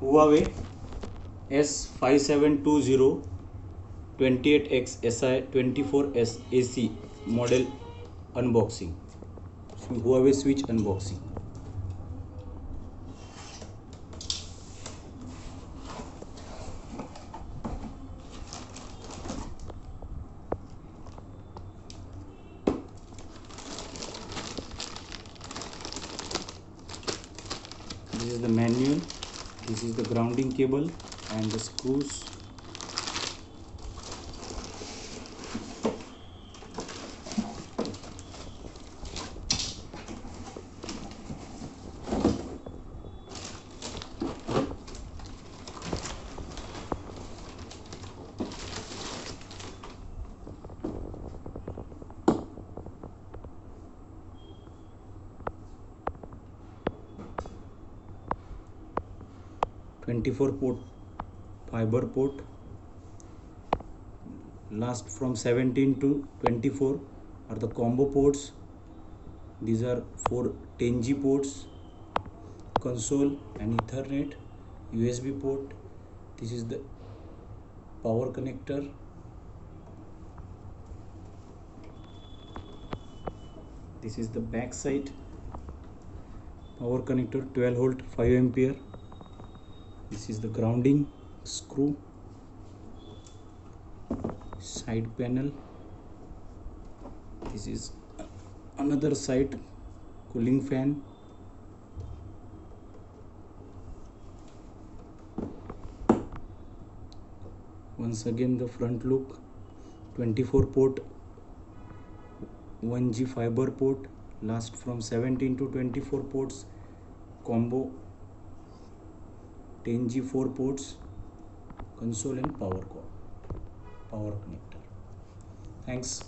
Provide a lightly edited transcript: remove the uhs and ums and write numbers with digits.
Huawei S5720-28X-SI-24S-AC model unboxing. Huawei switch unboxing. This is the manual, this is the grounding cable and the screws. (24 port fiber port), last from 17 to 24 are the combo ports. These are 4 10G ports, console and Ethernet, USB port. This is the power connector. This is the back side power connector, 12 volt 5 ampere. This is the grounding screw, side panel. This is another side cooling fan. Once again the front look, 24 port 1G fiber port, last from 17 to 24 ports, combo 10G 4 ports, console and power connector. Thanks.